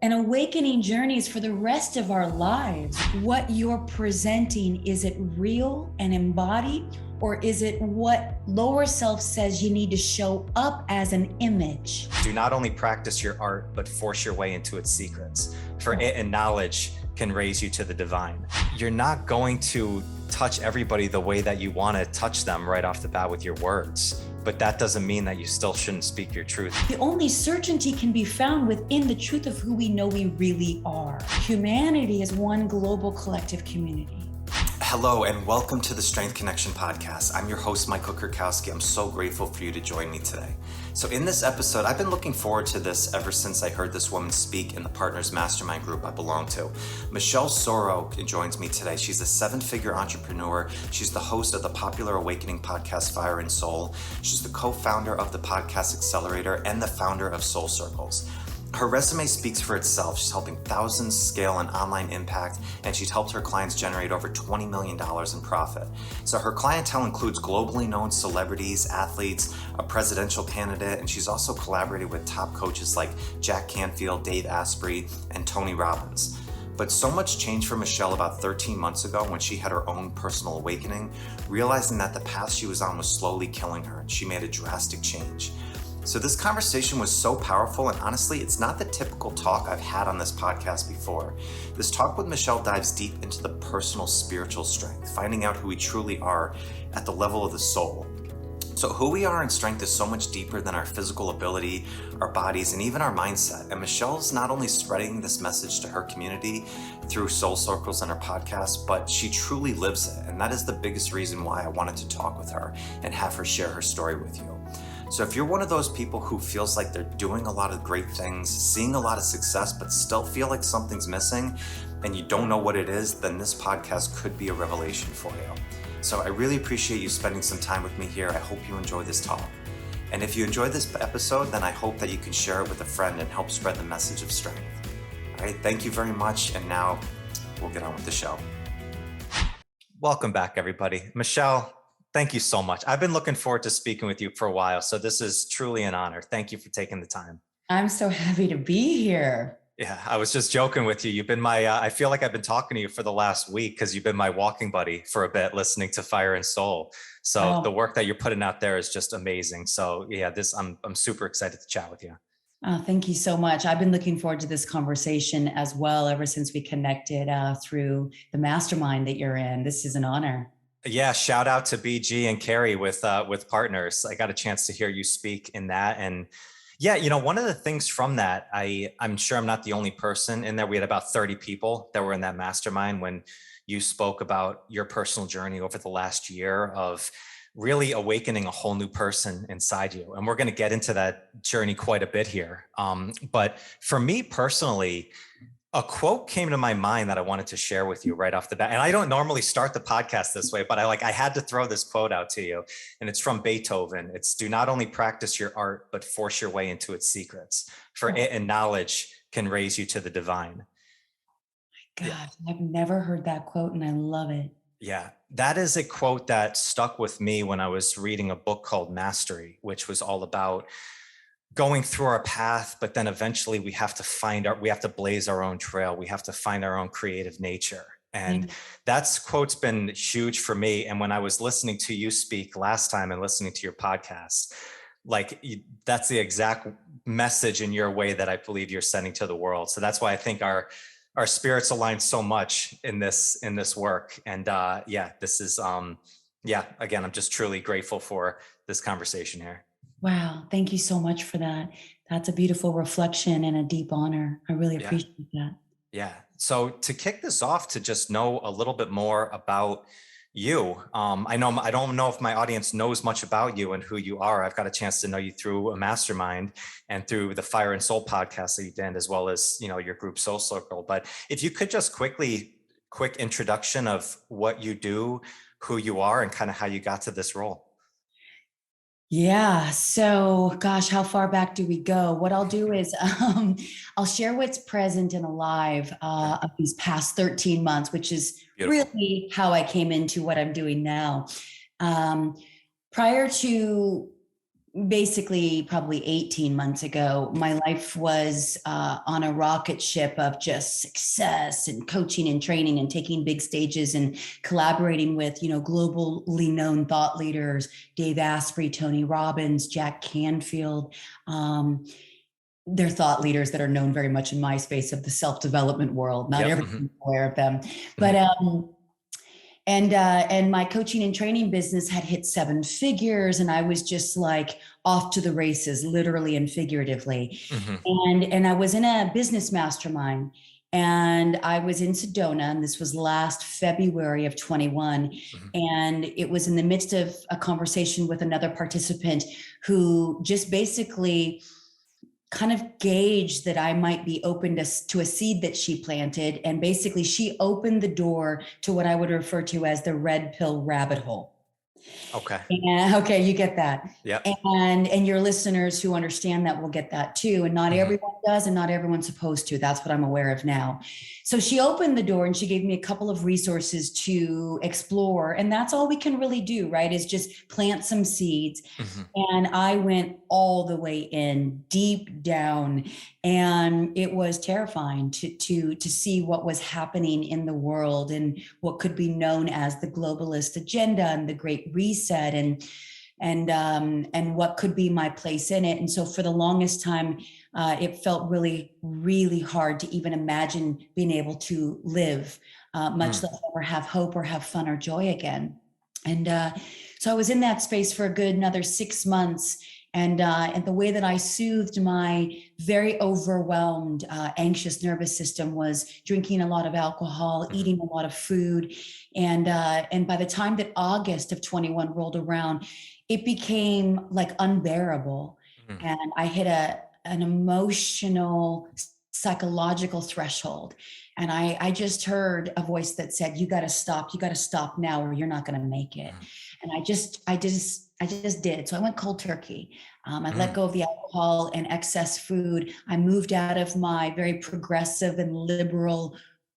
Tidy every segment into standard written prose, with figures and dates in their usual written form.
And awakening journeys for the rest of our lives. What you're presenting, is it real and embodied, or is it what lower self says you need to show up as an image? Do not only practice your art, but force your way into its secrets. For it and knowledge can raise you to the divine. You're not going to touch everybody the way that you want to touch them right off the bat with your words. But that doesn't mean that you still shouldn't speak your truth. The only certainty can be found within the truth of who we know we really are. Humanity is one global collective community. Hello and welcome to the Strength Connection podcast. I'm your host, Michael Kurkowski. I'm so grateful for you to join me today. So in this episode, I've been looking forward to this ever since I heard this woman speak in the Partners Mastermind group I belong to. Michelle Sorro joins me today. She's a seven-figure entrepreneur. She's the host of the popular awakening podcast, Fire and Soul. She's the co-founder of the Podcast Accelerator and the founder of Soul Circles. Her resume speaks for itself. She's helping thousands scale an online impact, and she's helped her clients generate over $20 million in profit. So her clientele includes globally known celebrities, athletes, a presidential candidate, and she's also collaborated with top coaches like Jack Canfield, Dave Aspery, and Tony Robbins. But so much changed for Michelle about 13 months ago when she had her own personal awakening, realizing that the path she was on was slowly killing her, and she made a drastic change. So this conversation was so powerful, and honestly, it's not the typical talk I've had on this podcast before. This talk with Michelle dives deep into the personal spiritual strength, finding out who we truly are at the level of the soul. So who we are in strength is so much deeper than our physical ability, our bodies, and even our mindset. And Michelle's not only spreading this message to her community through Soul Circles and her podcast, but she truly lives it. And that is the biggest reason why I wanted to talk with her and have her share her story with you. So if you're one of those people who feels like they're doing a lot of great things, seeing a lot of success, but still feel like something's missing and you don't know what it is, then this podcast could be a revelation for you. So I really appreciate you spending some time with me here. I hope you enjoy this talk. And if you enjoyed this episode, then I hope that you can share it with a friend and help spread the message of strength. All right, thank you very much. And now we'll get on with the show. Welcome back, everybody. Michelle, thank you so much. I've been looking forward to speaking with you for a while, so this is truly an honor. Thank you for taking the time. I'm so happy to be here. Yeah, I was just joking with you. You've been my, I feel like I've been talking to you for the last week because you've been my walking buddy for a bit, listening to Fire and Soul. So the work that you're putting out there is just amazing. So yeah, I'm super excited to chat with you. Oh, thank you so much. I've been looking forward to this conversation as well ever since we connected through the mastermind that you're in. This is an honor. Yeah, shout out to BG and Carrie with Partners. I got a chance to hear you speak in that. And yeah, you know, one of the things from that, I'm sure I'm not the only person in there. We had about 30 people that were in that mastermind when you spoke about your personal journey over the last year of really awakening a whole new person inside you. And we're going to get into that journey quite a bit here. But for me personally, a quote came to my mind that I wanted to share with you right off the bat. And I don't normally start the podcast this way, but I had to throw this quote out to you. And it's from Beethoven. It's, "Do not only practice your art, but force your way into its secrets. For it and knowledge can raise you to the divine." My God, I've never heard that quote and I love it. Yeah, that is a quote that stuck with me when I was reading a book called Mastery, which was all about going through our path, but then eventually we have to blaze our own trail. We have to find our own creative nature. And that's quote's been huge for me. And when I was listening to you speak last time and listening to your podcast, that's the exact message in your way that I believe you're sending to the world. So that's why I think our spirits align so much in this work. And this is, again, I'm just truly grateful for this conversation here. Wow. Thank you so much for that. That's a beautiful reflection and a deep honor. I really appreciate that. Yeah. So to kick this off, to just know a little bit more about you. I don't know if my audience knows much about you and who you are. I've got a chance to know you through a mastermind and through the Fire and Soul podcast that you did, as well as, you know, your group Soul Circle. But if you could just quick introduction of what you do, who you are, and kind of how you got to this role. Yeah. So, gosh, how far back do we go? What I'll do is I'll share what's present and alive of these past 13 months, which is really how I came into what I'm doing now. Prior to basically probably 18 months ago, my life was on a rocket ship of just success and coaching and training and taking big stages and collaborating with, globally known thought leaders, Dave Asprey, Tony Robbins, Jack Canfield. They're thought leaders that are known very much in my space of the self-development world. Not everyone's aware of them, but and my coaching and training business had hit 7 figures, and I was just like off to the races, literally and figuratively. And I was in a business mastermind, and I was in Sedona, and this was last February of 21. And it was in the midst of a conversation with another participant who just basically kind of gauged that I might be open to a seed that she planted. And basically she opened the door to what I would refer to as the red pill rabbit hole. Okay. Okay, you get that. Yeah. And your listeners who understand that will get that too. And not everyone does, and not everyone's supposed to. That's what I'm aware of now. So she opened the door and she gave me a couple of resources to explore. And that's all we can really do, right? Is just plant some seeds. And I went all the way in, deep down. And it was terrifying to see what was happening in the world and what could be known as the globalist agenda and the Great Reset and what could be my place in it. And so for the longest time, it felt really, really hard to even imagine being able to live, much less ever have hope or have fun or joy again. And so I was in that space for a good another 6 months. And the way that I soothed my very overwhelmed, anxious nervous system was drinking a lot of alcohol, eating a lot of food. And by the time that August of 21 rolled around, it became like unbearable. And I hit an emotional, psychological threshold. And I just heard a voice that said, you got to stop now, or you're not going to make it. And I just did. So I went cold turkey. I let go of the alcohol and excess food. I moved out of my very progressive and liberal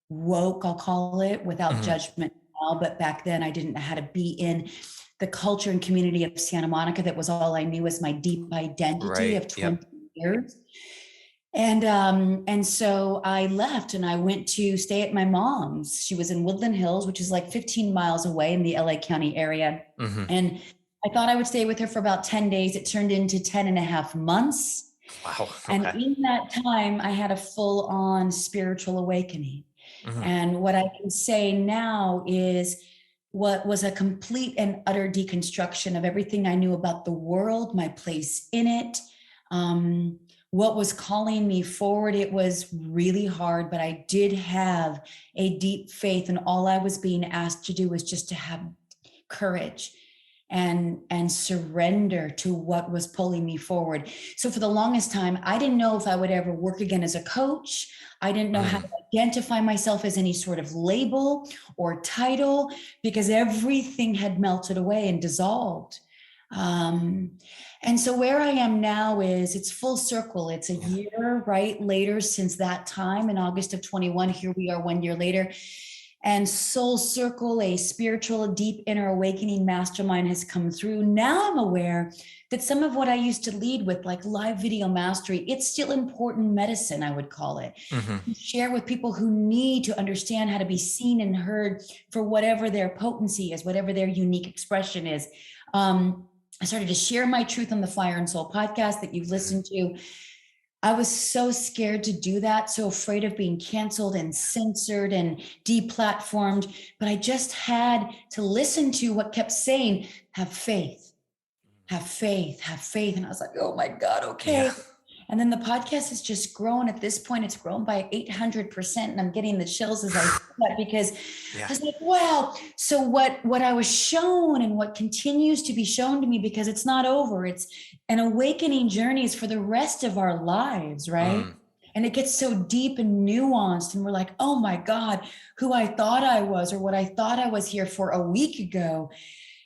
woke, I'll call it, without judgment now. But back then I didn't know how to be in the culture and community of Santa Monica. That was all I knew was my deep identity of 20 years. And so I left and I went to stay at my mom's. She was in Woodland Hills, which is like 15 miles away in the LA County area. And I thought I would stay with her for about 10 days. It turned into 10 and a half months. Wow. Okay. And in that time, I had a full on spiritual awakening. And what I can say now is what was a complete and utter deconstruction of everything I knew about the world, my place in it, what was calling me forward. It was really hard, but I did have a deep faith, and all I was being asked to do was just to have courage and surrender to what was pulling me forward. So for the longest time, I didn't know if I would ever work again as a coach. I didn't know how to identify myself as any sort of label or title, because everything had melted away and dissolved. And so where I am now is it's full circle. It's a year, right, later since that time in August of 21. Here we are 1 year later. And Soul Circle, a spiritual, deep inner awakening mastermind, has come through. Now I'm aware that some of what I used to lead with, like live video mastery, it's still important medicine, I would call it. To share with people who need to understand how to be seen and heard for whatever their potency is, whatever their unique expression is. I started to share my truth on the Fire and Soul podcast that you've listened to. I was so scared to do that, so afraid of being canceled and censored and deplatformed. But I just had to listen to what kept saying, have faith, have faith, have faith. And I was like, oh my God, okay. And then the podcast has just grown. At this point, it's grown by 800%. And I'm getting the chills as I say that, because I was like, wow. So what I was shown and what continues to be shown to me, because it's not over, it's an awakening journey, is for the rest of our lives, right? And it gets so deep and nuanced. And we're like, oh my God, who I thought I was, or what I thought I was here for a week ago,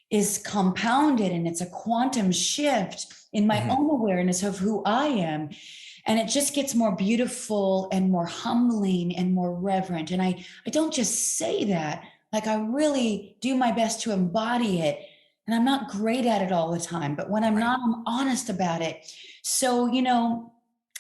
is compounded. And it's a quantum shift in my own awareness of who I am. And it just gets more beautiful and more humbling and more reverent. And I don't just say that, like I really do my best to embody it, And I'm not great at it all the time, but when I'm Right. not, I'm honest about it. So,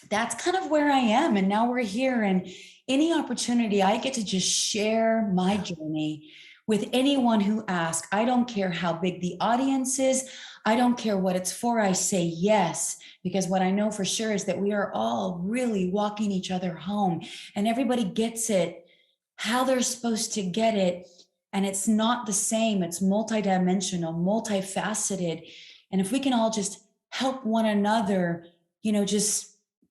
that's kind of where I am. And now we're here, and any opportunity I get to just share my Yeah. journey with anyone who asks. I don't care how big the audience is. I don't care what it's for. I say yes, because what I know for sure is that we are all really walking each other home, and everybody gets it how they're supposed to get it. And it's not the same. It's multidimensional, multifaceted. And if we can all just help one another, just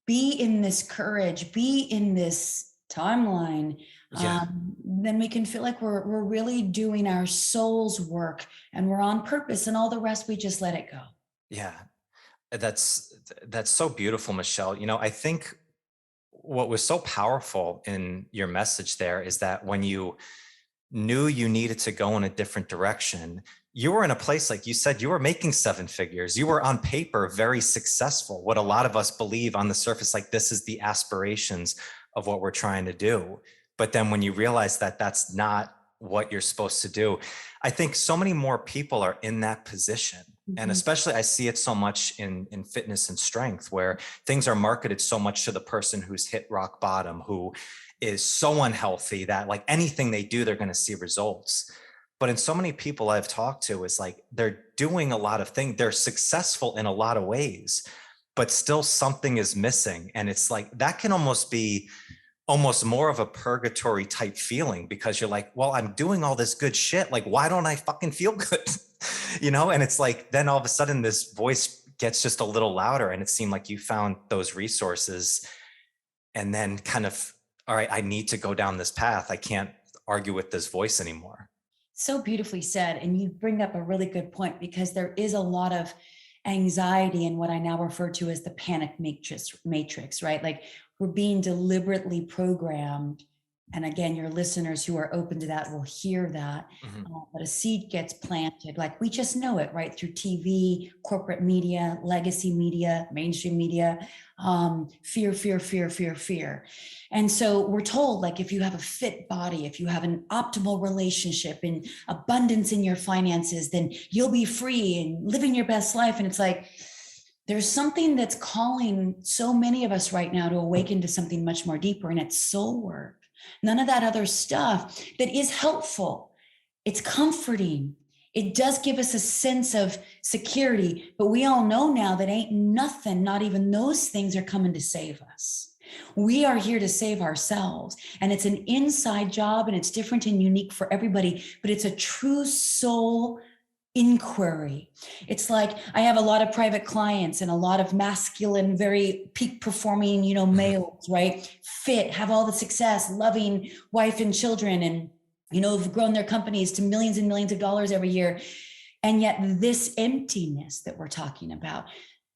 be in this courage, be in this timeline, Yeah. then we can feel like we're really doing our soul's work, and we're on purpose, and all the rest, we just let it go. Yeah. That's that's so beautiful, Michelle. I think what was so powerful in your message there is that when you knew you needed to go in a different direction, you were in a place, like you said, you were making seven figures. You were on paper very successful. What a lot of us believe on the surface, like this is the aspirations of what we're trying to do. But then when you realize that that's not what you're supposed to do, I think so many more people are in that position. And Mhm. especially I see it so much in fitness and strength, where things are marketed so much to the person who's hit rock bottom, who is so unhealthy that like anything they do, they're going to see results. But in so many people I've talked to, is like they're doing a lot of things, they're successful in a lot of ways, but still something is missing. And it's like that can almost be almost more of a purgatory type feeling, because you're like, well, I'm doing all this good shit. Like, why don't I fucking feel good? And it's like, then all of a sudden this voice gets just a little louder, and it seemed like you found those resources and then kind of, all right, I need to go down this path. I can't argue with this voice anymore. So beautifully said. And you bring up a really good point, because there is a lot of anxiety in what I now refer to as the panic matrix, right? Like we're being deliberately programmed. And again, your listeners who are open to that will hear that. Mhm. But a seed gets planted, like we just know it, right? Through TV, corporate media, legacy media, mainstream media, fear, fear, fear, fear, fear. And so we're told, like, if you have a fit body, if you have an optimal relationship and abundance in your finances, then you'll be free and living your best life. And it's like, there's something that's calling so many of us right now to awaken to something much more deeper, and it's soul work. None of that other stuff that is helpful. It's comforting. It does give us a sense of security, but we all know now that ain't nothing, not even those things are coming to save us. We are here to save ourselves. And it's an inside job, and it's different and unique for everybody, but it's a true soul inquiry. It's like I have a lot of private clients and a lot of masculine, very peak performing, Mhm. males, right? Fit, have all the success, loving wife and children, and have grown their companies to millions and millions of dollars every year. And yet this emptiness that we're talking about,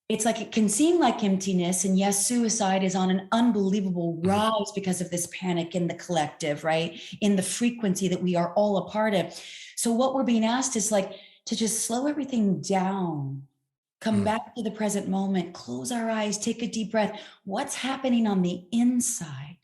it's like it can seem like emptiness. And yes, suicide is on an unbelievable Mhm. rise because of this panic in the collective, right? In the frequency that we are all a part of. So what we're being asked is like to just slow everything down, come Mhm. back to the present moment, close our eyes, take a deep breath. What's happening on the inside?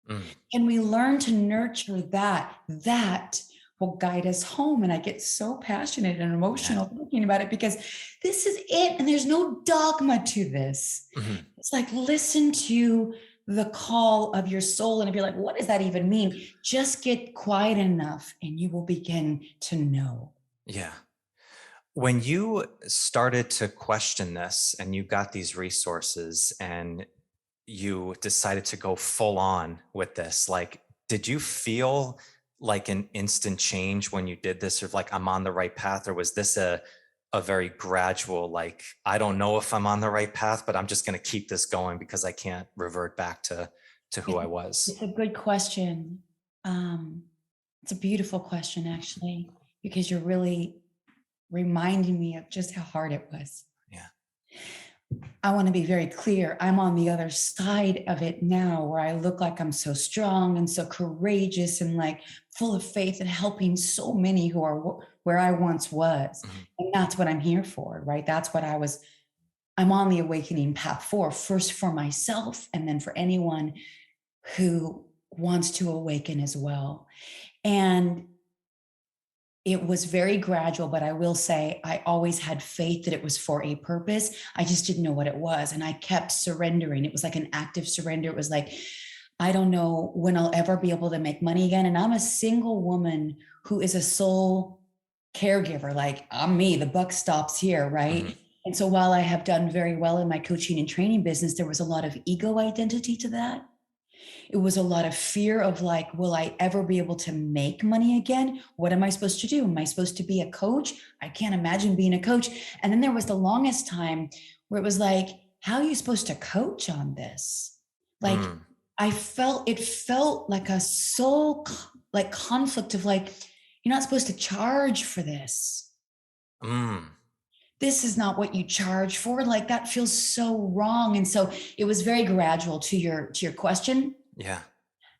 Mhm. Can we learn to nurture that? That will guide us home. And I get so passionate and Yeah. emotional thinking about it, because this is it. And there's no dogma to this. Mhm. It's like, listen to the call of your soul. And if you're like, what does that even mean? Just get quiet enough and you will begin to know. Yeah. When you started to question this and you got these resources and you decided to go full on with this, like, did you feel like an instant change when you did this, or like I'm on the right path? Or was this a very gradual, like, I don't know if I'm on the right path, but I'm just going to keep this going because I can't revert back to who It's, I it's was? a good question. Um, it's a beautiful question, actually, because you're really reminding me of just how hard it was. Yeah. I want to be very clear. I'm on the other side of it now, where I look like I'm so strong and so courageous and like full of faith and helping so many who are where I once was. Mhm. And that's what I'm here for, right? That's what I'm on the awakening path for, first for myself, and then for anyone who wants to awaken as well. And It was very gradual, but I will say I always had faith that it was for a purpose. I just didn't know what it was. And I kept surrendering. It was like an active surrender. It was like, I don't know when I'll ever be able to make money again. And I'm a single woman who is a sole caregiver. Like, I'm me, the buck stops here, right? Mhm. And so while I have done very well in my coaching and training business, there was a lot of ego identity to that. It was a lot of fear of like, will I ever be able to make money again? What am I supposed to do? Am I supposed to be a coach? I can't imagine being a coach. And then there was the longest time where it was like, how are you supposed to coach on this? Like, Mm. it felt like a soul like conflict of like, you're not supposed to charge for this. Mm. This is not what you charge for. Like, that feels so wrong. And so it was very gradual to your question. Yeah.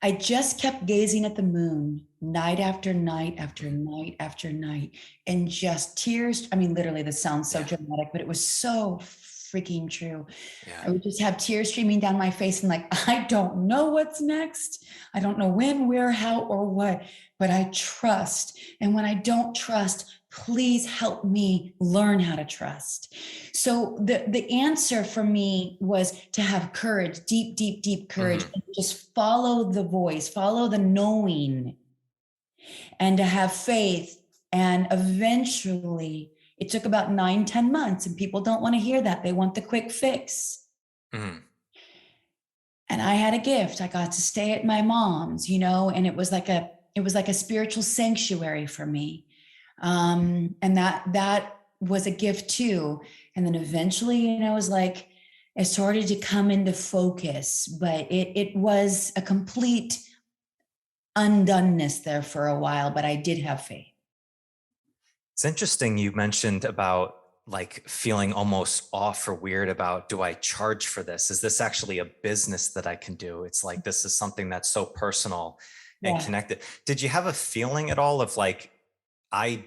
I just kept gazing at the moon night after night after night after night, and just tears. I mean, literally, this sounds so dramatic, but it was so freaking true. Yeah. I would just have tears streaming down my face and like, I don't know what's next. I don't know when, where, how, or what, but I trust. And when I don't trust, please help me learn how to trust. So the answer for me was to have courage, deep, deep, deep courage, and just follow the voice, follow the knowing, and to have faith. And eventually, it took about 9-10 months, and people don't want to hear that. They want the quick fix. Mm. And I had a gift. I got to stay at my mom's, and it was like a spiritual sanctuary for me. And that was a gift too. And then eventually, it was like, it started to come into focus, but it was a complete undoneness there for a while, but I did have faith. It's interesting you mentioned about like feeling almost off or weird about, do I charge for this? Is this actually a business that I can do? It's like, this is something that's so personal and connected. Did you have a feeling at all of like, I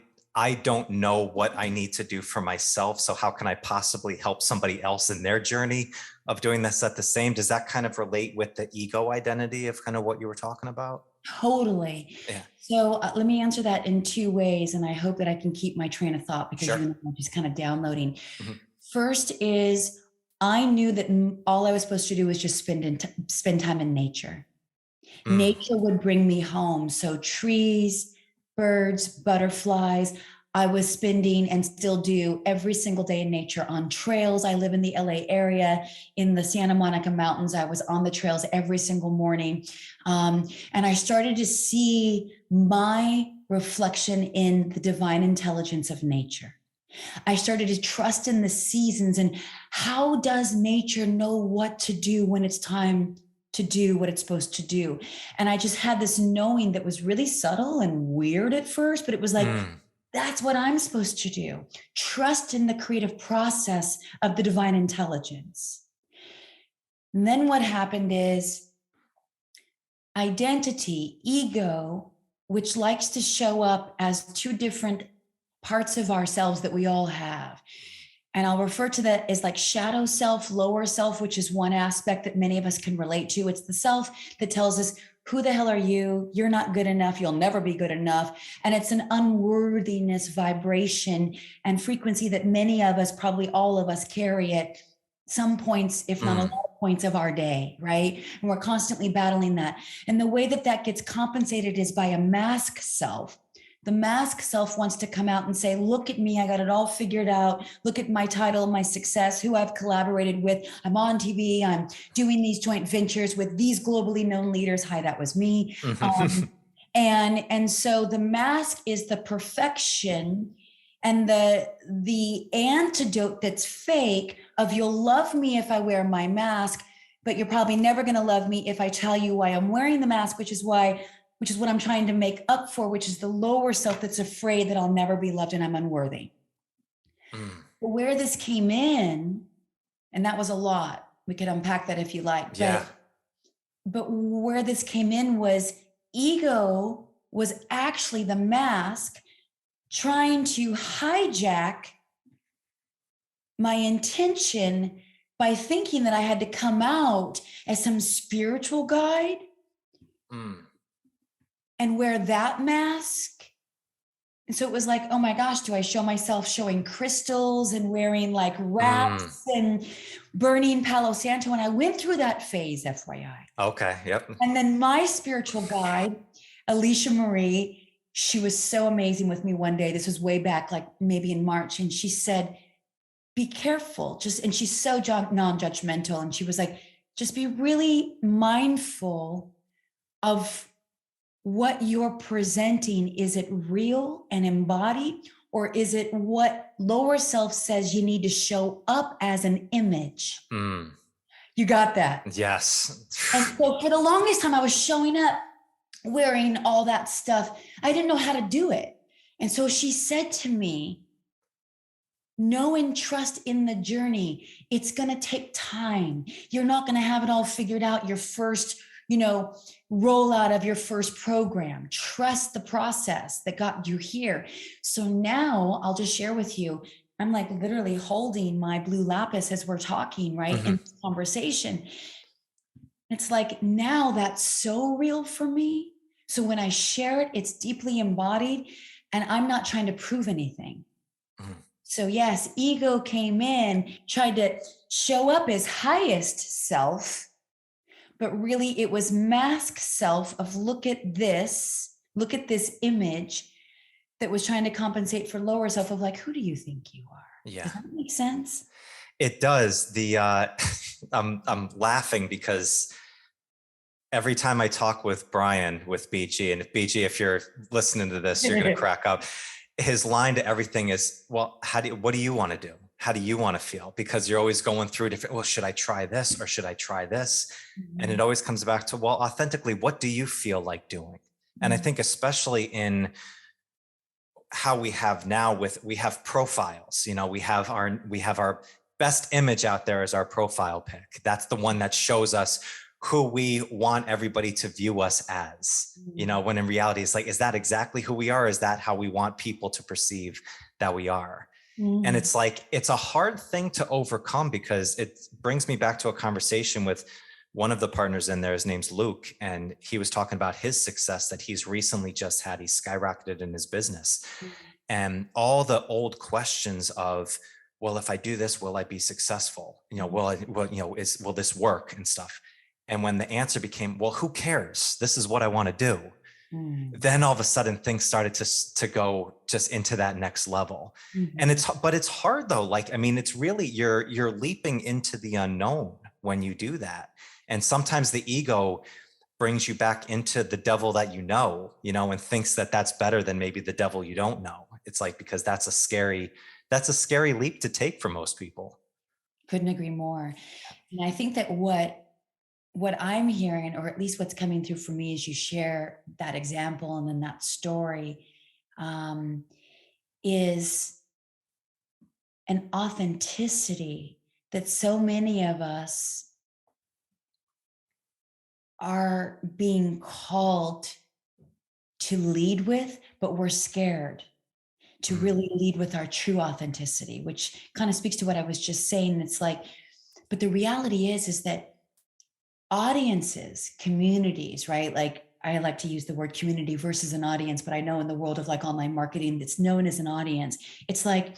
don't know what I need to do for myself, so how can I possibly help somebody else in their journey of doing this at the same? Does that kind of relate with the ego identity of kind of what you were talking about? Totally. Yeah. So let me answer that in two ways, and I hope that I can keep my train of thought, because Sure. even though I'm just kind of downloading. Mhm. First is, I knew that all I was supposed to do was just spend time in nature. Nature would bring me home. So trees, birds, butterflies. I was spending, and still do, every single day in nature on trails. I live in the LA area, in the Santa Monica Mountains. I was on the trails every single morning. And I started to see my reflection in the divine intelligence of nature. I started to trust in the seasons, and how does nature know what to do when it's time to do what it's supposed to do? And I just had this knowing that was really subtle and weird at first, but it was like, that's what I'm supposed to do. Trust in the creative process of the divine intelligence. And then what happened is, identity, ego, which likes to show up as two different parts of ourselves that we all have. And I'll refer to that as like shadow self, lower self, which is one aspect that many of us can relate to. It's the self that tells us, who the hell are you? You're not good enough. You'll never be good enough. And it's an unworthiness vibration and frequency that many of us, probably all of us, carry at some points, if not a lot of points of our day, right? And we're constantly battling that. And the way that that gets compensated is by a mask self. The mask self wants to come out and say, look at me, I got it all figured out. Look at my title, my success, who I've collaborated with. I'm on TV, I'm doing these joint ventures with these globally known leaders. Hi, that was me. And so the mask is the perfection, and the antidote that's fake of, you'll love me if I wear my mask, but you're probably never going to love me if I tell you why I'm wearing the mask, which is what I'm trying to make up for, which is the lower self that's afraid that I'll never be loved and I'm unworthy. But where this came in, and that was a lot, we could unpack that if you like. Yeah. But where this came in was, ego was actually the mask trying to hijack my intention by thinking that I had to come out as some spiritual guide and wear that mask And so it was like, oh my gosh, do I show myself showing crystals and wearing like wraps and burning Palo Santo? And I went through that phase, FYI. Okay. Yep. And then my spiritual guide, Alicia Marie, she was so amazing with me one day. This was way back, like maybe in March. And she said, be careful. And she's so non-judgmental. And she was like, just be really mindful of what you're presenting. Is it real and embodied, or is it what lower self says you need to show up as an image? You got that? Yes. And so for the longest time, I was showing up wearing all that stuff. I didn't know how to do it. And so she said to me, know and trust in the journey. It's going to take time. You're not going to have it all figured out your first rollout of your first program. Trust the process that got you here. So now I'll just share with you, I'm like literally holding my blue lapis as we're talking, right? In this conversation. It's like, now that's so real for me. So when I share it, it's deeply embodied and I'm not trying to prove anything. So yes, ego came in, tried to show up as highest self, but really it was mask self of look at this image that was trying to compensate for lower self of like, who do you think you are? Yeah. Does that make sense? It does. I'm laughing because every time I talk with Brian, with BG, and if you're listening to this, you're going to crack up. His line to everything is, well, what do you want to do? How do you want to feel? Because you're always going through different, well, should I try this or should I try this? And it always comes back to, well, authentically, what do you feel like doing? And I think especially in how we have now we have profiles, we have our best image out there as our profile pic. That's the one that shows us who we want everybody to view us as, when in reality, it's like, is that exactly who we are? Is that how we want people to perceive that we are? And it's like, it's a hard thing to overcome because it brings me back to a conversation with one of the partners in there. His name's Luke. And he was talking about his success that he's recently just had. He's skyrocketed in his business. And all the old questions of, well, if I do this, will I be successful? Will this work and stuff? And when the answer became, well, who cares? This is what I want to do. Then all of a sudden things started to go just into that next level. And it's hard though. It's really, you're leaping into the unknown when you do that. And sometimes the ego brings you back into the devil that and thinks that that's better than maybe the devil you don't know. It's like, because that's a scary leap to take for most people. Couldn't agree more. And I think that what I'm hearing, or at least what's coming through for me as you share that example and then that story, is an authenticity that so many of us are being called to lead with, but we're scared to really lead with our true authenticity, which kind of speaks to what I was just saying. It's like, but the reality is that audiences, communities, right? Like I like to use the word community versus an audience, but I know in the world of like online marketing, it's known as an audience. It's like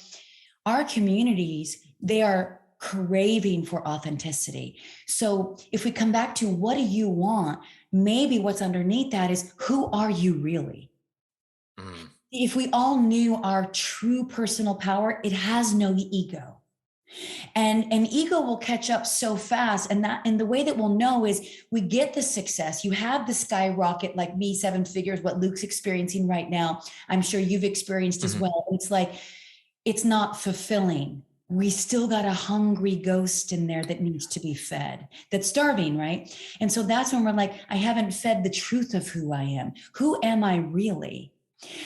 our communities, they are craving for authenticity. So if we come back to what do you want, maybe what's underneath that is, who are you really? If we all knew our true personal power, it has no ego. And an ego will catch up so fast. And the way that we'll know is we get the success. You have the skyrocket, like me, 7 figures, what Luke's experiencing right now. I'm sure you've experienced as well. It's like, it's not fulfilling. We still got a hungry ghost in there that needs to be fed, that's starving, right? And so that's when we're like, I haven't fed the truth of who I am. Who am I really?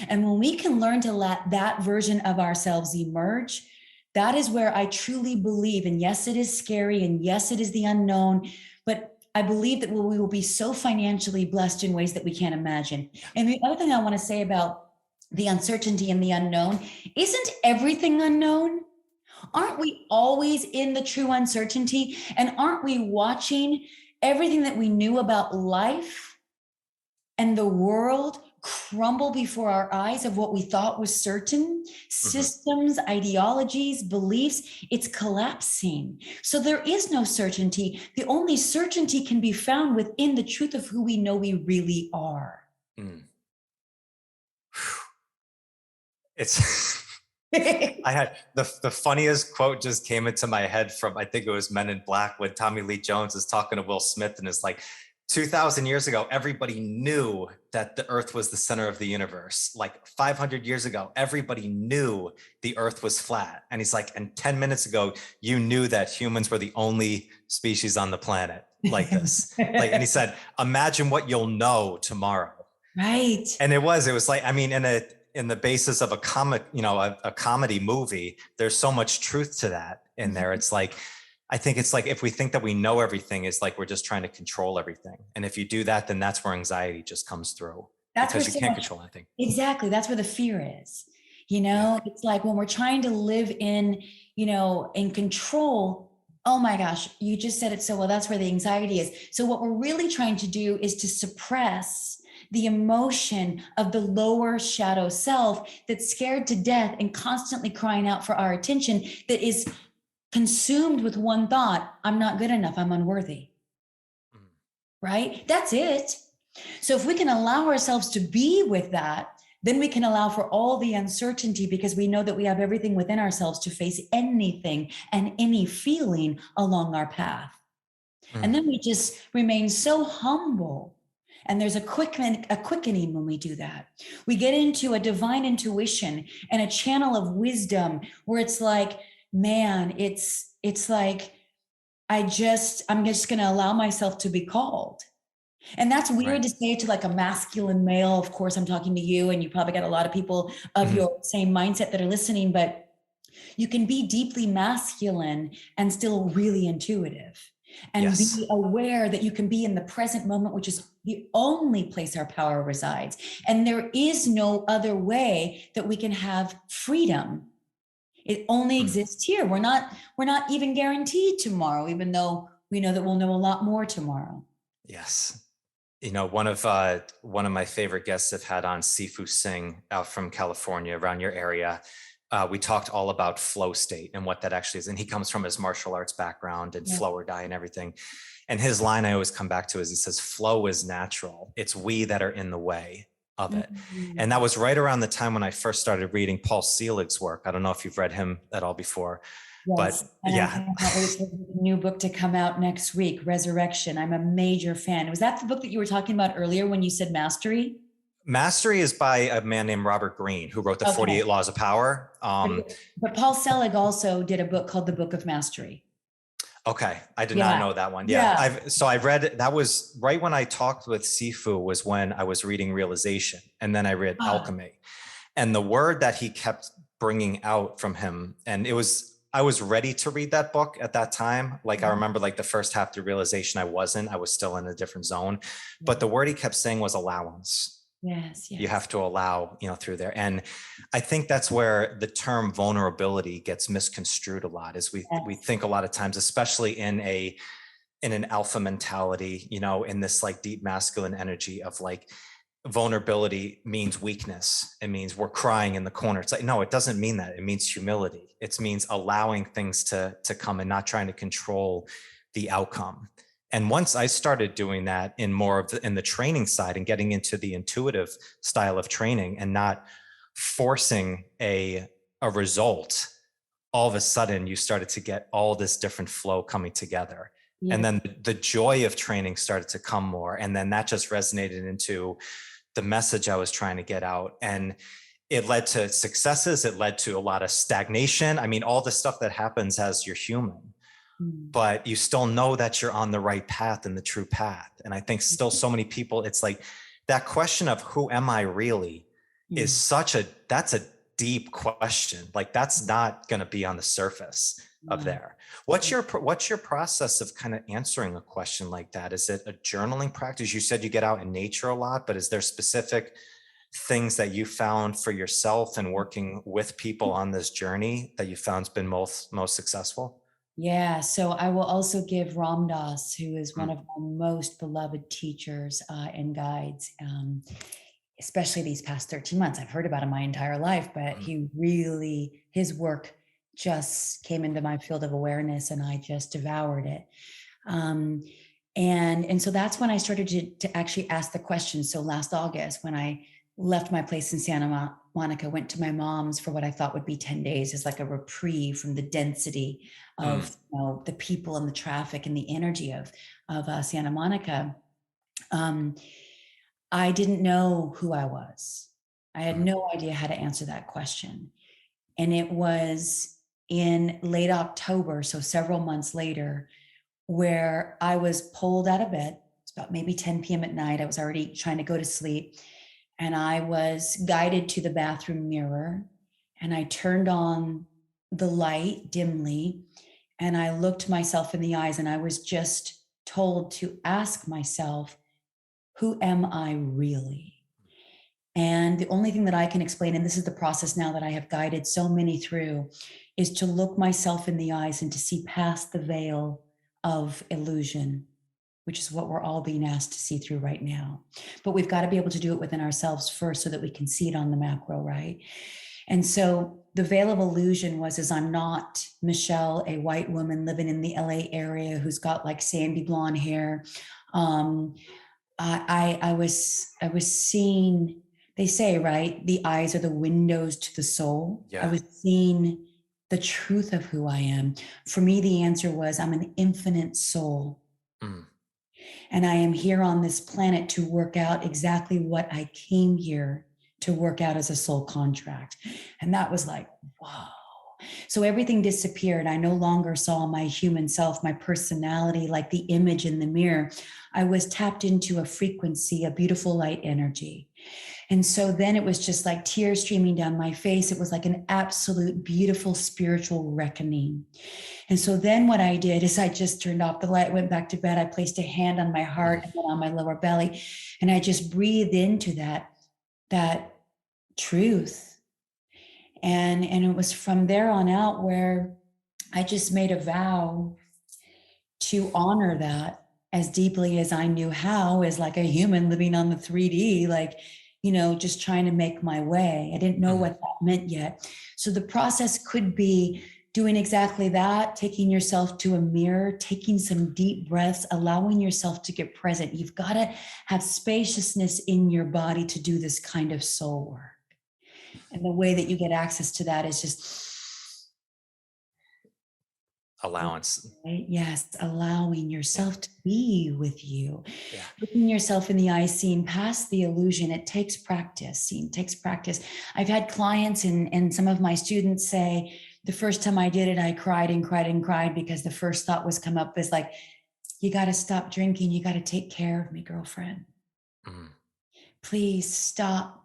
And when we can learn to let that version of ourselves emerge, that is where I truly believe, and yes, it is scary, and yes, it is the unknown, but I believe that we will be so financially blessed in ways that we can't imagine. And the other thing I want to say about the uncertainty and the unknown, isn't everything unknown? Aren't we always in the true uncertainty? And aren't we watching everything that we knew about life and the world crumble before our eyes of what we thought was certain, systems, ideologies, beliefs, it's collapsing. So there is no certainty. The only certainty can be found within the truth of who we know we really are. It's I had the funniest quote just came into my head from, I think it was Men in Black, when Tommy Lee Jones is talking to Will Smith and is like, 2000 years ago, everybody knew that the earth was the center of the universe. Like 500 years ago, everybody knew the earth was flat. And he's like, and 10 minutes ago, you knew that humans were the only species on the planet like this. And he said, imagine what you'll know tomorrow. Right. And it was like, I mean, in the basis of a comic, a comedy movie, there's so much truth to that in there. It's like, I think it's like, if we think that we know everything, it's like we're just trying to control everything. And if you do that, then that's where anxiety just comes through. That's because you can't much, control anything. Exactly. That's where the fear is. It's like when we're trying to live in control. Oh my gosh, you just said it so well. That's where the anxiety is. So what we're really trying to do is to suppress the emotion of the lower shadow self that's scared to death and constantly crying out for our attention, that is consumed with one thought: I'm not good enough, I'm unworthy. Right? That's it. So if we can allow ourselves to be with that, then we can allow for all the uncertainty, because we know that we have everything within ourselves to face anything and any feeling along our path. And then we just remain so humble. And there's a quickening when we do that. We get into a divine intuition and a channel of wisdom where it's like, man, it's like, I'm just going to allow myself to be called. And that's weird to say to like a masculine male. Of course, I'm talking to you, and you probably got a lot of people of your same mindset that are listening, but you can be deeply masculine and still really intuitive, and be aware that you can be in the present moment, which is the only place our power resides. And there is no other way that we can have freedom. It only exists here. We're not even guaranteed tomorrow, even though we know that we'll know a lot more tomorrow. Yes. One of my favorite guests I've had on, Sifu Singh, out from California, around your area. We talked all about flow state and what that actually is. And he comes from his martial arts background and flow or die and everything. And his line I always come back to is, he says, flow is natural. It's we that are in the way of it. And that was right around the time when I first started reading Paul Selig's work. I don't know if you've read him at all before. Yes. But I can't wait for the new book to come out next week, Resurrection. I'm a major fan. Was that the book that you were talking about earlier when you said Mastery? Mastery is by a man named Robert Greene, who wrote the 48 Laws of Power. But Paul Selig also did a book called The Book of Mastery. Okay. I did not know that one. Yeah. I read, that was right when I talked with Sifu, was when I was reading Realization. And then I read Alchemy. And the word that he kept bringing out from him, and I was ready to read that book at that time. Like, I remember like the first half through Realization, I was still in a different zone. But the word he kept saying was allowance. Yes. You have to allow, through there. And I think that's where the term vulnerability gets misconstrued a lot, is we think a lot of times, especially in an alpha mentality, in this like deep masculine energy of like, vulnerability means weakness. It means we're crying in the corner. It's like, no, it doesn't mean that. It means humility. It means allowing things to come and not trying to control the outcome. And once I started doing that in the training side and getting into the intuitive style of training and not forcing a result, all of a sudden you started to get all this different flow coming together. Yeah. And then the joy of training started to come more. And then that just resonated into the message I was trying to get out. And it led to successes. It led to a lot of stagnation. I mean, all the stuff that happens as you're human. But you still know that you're on the right path and the true path. And I think still so many people, it's like that question of who am I really is that's a deep question. Like, that's not going to be on the surface of there. What's your process of kind of answering a question like that? Is it a journaling practice? You said you get out in nature a lot, but is there specific things that you found for yourself and working with people on this journey that you found's been most successful? Yeah, so I will also give Ramdas, who is one of my most beloved teachers and guides. especially these past 13 months. I've heard about him my entire life, but his work just came into my field of awareness and I just devoured it. And so that's when I started to actually ask the question. So last August, when I left my place in Santa Monica, went to my mom's for what I thought would be 10 days as like a reprieve from the density of the people and the traffic and the energy of Santa Monica. I didn't know who I was. I had no idea how to answer that question. And it was in late October, so several months later, where I was pulled out of bed. It's about maybe 10 p.m. at night. I was already trying to go to sleep. And I was guided to the bathroom mirror. And I turned on the light dimly. And I looked myself in the eyes. And I was just told to ask myself, who am I really? And the only thing that I can explain, and this is the process now that I have guided so many through, is to look myself in the eyes and to see past the veil of illusion, which is what we're all being asked to see through right now. But we've got to be able to do it within ourselves first so that we can see it on the macro, right? And so the veil of illusion was, I'm not Michelle, a white woman living in the LA area who's got like sandy blonde hair. I was seeing, they say, right, the eyes are the windows to the soul. Yeah. I was seeing the truth of who I am. For me, the answer was, I'm an infinite soul. And I am here on this planet to work out exactly what I came here to work out as a soul contract. And that was like, wow. So everything disappeared. I no longer saw my human self, my personality, like the image in the mirror. I was tapped into a frequency, a beautiful light energy. And so then it was just like tears streaming down my face. It was like an absolute beautiful spiritual reckoning. And so then what I did is I just turned off the light, went back to bed. I placed a hand on my heart and then on my lower belly. And I just breathed into that truth. And it was from there on out where I just made a vow to honor that as deeply as I knew how, as like a human living on the 3D, like, just trying to make my way. I didn't know what that meant yet. So the process could be doing exactly that, taking yourself to a mirror, taking some deep breaths, allowing yourself to get present. You've got to have spaciousness in your body to do this kind of soul work. And the way that you get access to that is just allowance. Right? Yes, allowing yourself to be with you. Yeah. Looking yourself in the eyes, seeing past the illusion. It takes practice. It takes practice. I've had clients and some of my students say, the first time I did it, I cried and cried and cried because the first thought was come up is like, you got to stop drinking. You got to take care of me, girlfriend. Please stop,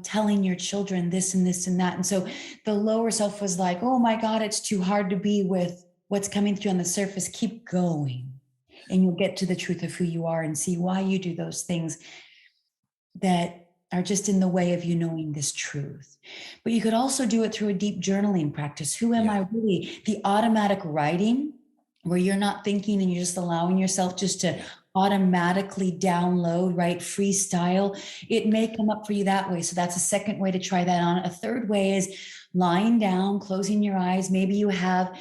telling your children this and this and that. And so the lower self was like, oh my God, it's too hard to be with what's coming through on the surface. Keep going. And you'll get to the truth of who you are and see why you do those things that are just in the way of you knowing this truth. But you could also do it through a deep journaling practice. Who am I really? The automatic writing, where you're not thinking and you're just allowing yourself just to automatically download, right? Freestyle. It may come up for you that way. So that's a second way to try that on. A third way is lying down, closing your eyes. Maybe you have,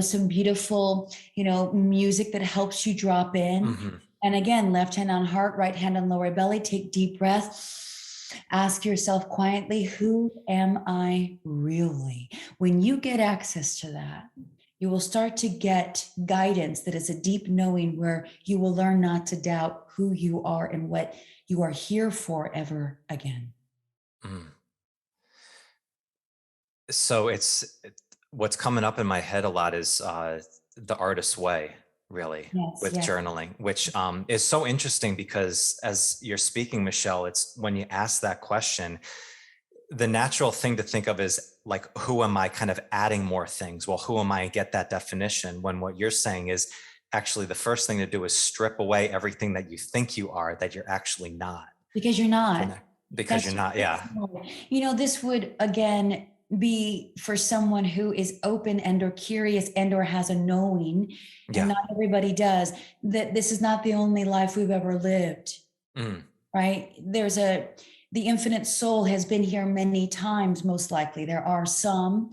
some beautiful, music that helps you drop in. And again, left hand on heart, right hand on lower belly. Take deep breath. Ask yourself quietly, who am I really? When you get access to that, you will start to get guidance that is a deep knowing where you will learn not to doubt who you are and what you are here for ever again. So what's coming up in my head a lot is the artist's way, really, with journaling, which is so interesting because as you're speaking, Michelle, it's when you ask that question, the natural thing to think of is like, who am I, kind of adding more things? Well, who am I? Get that definition, when what you're saying is actually the first thing to do is strip away everything that you think you are, that you're actually not. Because you're not. You're not, yeah. This would, again, be for someone who is open and or curious and or has a knowing, and not everybody does, that this is not the only life we've ever lived, right? the infinite soul has been here many times, most likely. There are some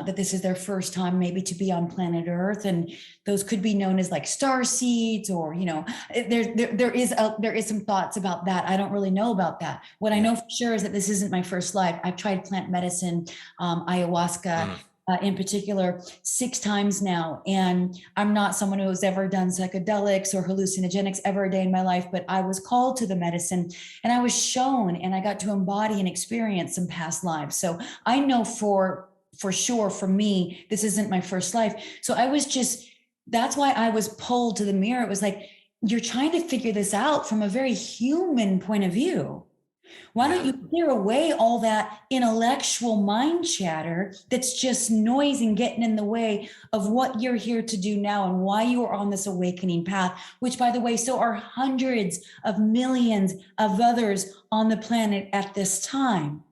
that this is their first time maybe to be on planet Earth, and those could be known as like star seeds, or there is some thoughts about that. I don't really know about that. What I know for sure is that this isn't my first life. I've tried plant medicine, ayahuasca in particular, 6 times now, and I'm not someone who has ever done psychedelics or hallucinogenics ever a day in my life, but I was called to the medicine, and I was shown, and I got to embody and experience some past lives. So I know for sure, for me, this isn't my first life. So that's why I was pulled to the mirror. It was like, you're trying to figure this out from a very human point of view. Why don't you clear away all that intellectual mind chatter that's just noise and getting in the way of what you're here to do now and why you are on this awakening path, which, by the way, so are hundreds of millions of others on the planet at this time.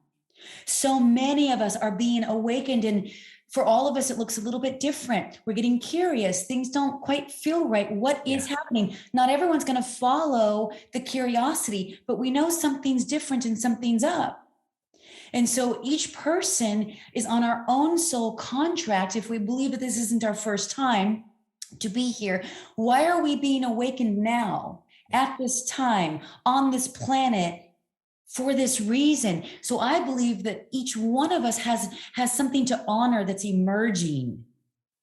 So many of us are being awakened, and for all of us, it looks a little bit different. We're getting curious. Things don't quite feel right. What is happening? Not everyone's going to follow the curiosity, but we know something's different and something's up. And so each person is on our own soul contract. If we believe that this isn't our first time to be here, why are we being awakened now at this time on this planet? For this reason. So I believe that each one of us has something to honor that's emerging.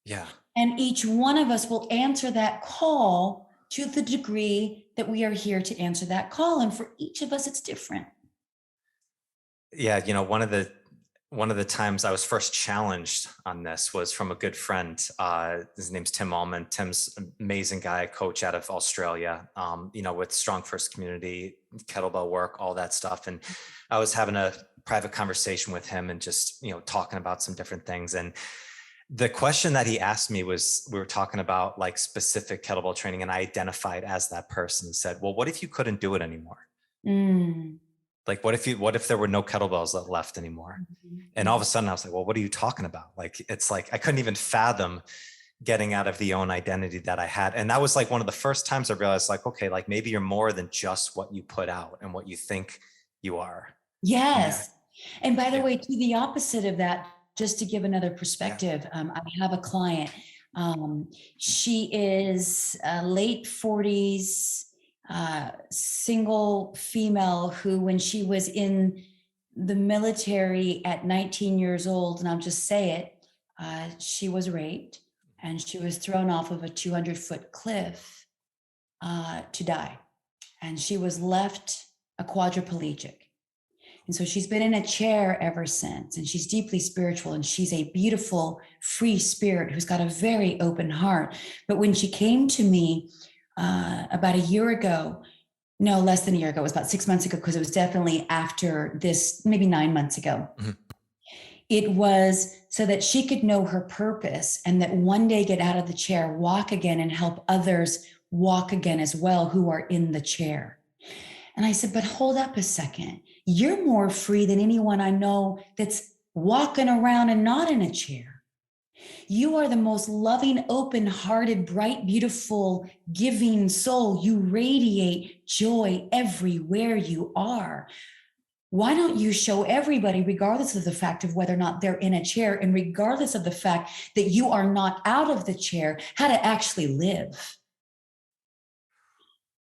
Yeah. And each one of us will answer that call to the degree that we are here to answer that call. And for each of us, it's different. Yeah. One of the times I was first challenged on this was from a good friend. His name's Tim Almond. Tim's an amazing guy, coach out of Australia, with strong first community, kettlebell work, all that stuff. And I was having a private conversation with him and just, talking about some different things. And the question that he asked me was, we were talking about like specific kettlebell training, and I identified as that person. He said, well, what if you couldn't do it anymore? Like, what if there were no kettlebells left anymore? And all of a sudden I was like, well, what are you talking about? Like, it's like, I couldn't even fathom getting out of the own identity that I had. And that was like one of the first times I realized, like, okay, like maybe you're more than just what you put out and what you think you are. Yes. And by the way, to the opposite of that, just to give another perspective, I have a client. She is late 40s, single female who, when she was in the military at 19 years old, and I'll just say it, she was raped and she was thrown off of a 200-foot cliff to die. And she was left a quadriplegic. And so she's been in a chair ever since, and she's deeply spiritual, and she's a beautiful, free spirit who's got a very open heart. But when she came to me about a year ago, no, less than a year ago, it was about 6 months ago, because it was definitely after this, maybe 9 months ago. It was so that she could know her purpose, and that one day get out of the chair, walk again, and help others walk again as well who are in the chair. And I said, but hold up a second. You're more free than anyone I know that's walking around and not in a chair. You are the most loving, open-hearted, bright, beautiful, giving soul. You radiate joy everywhere you are. Why don't you show everybody, regardless of the fact of whether or not they're in a chair, and regardless of the fact that you are not out of the chair, how to actually live?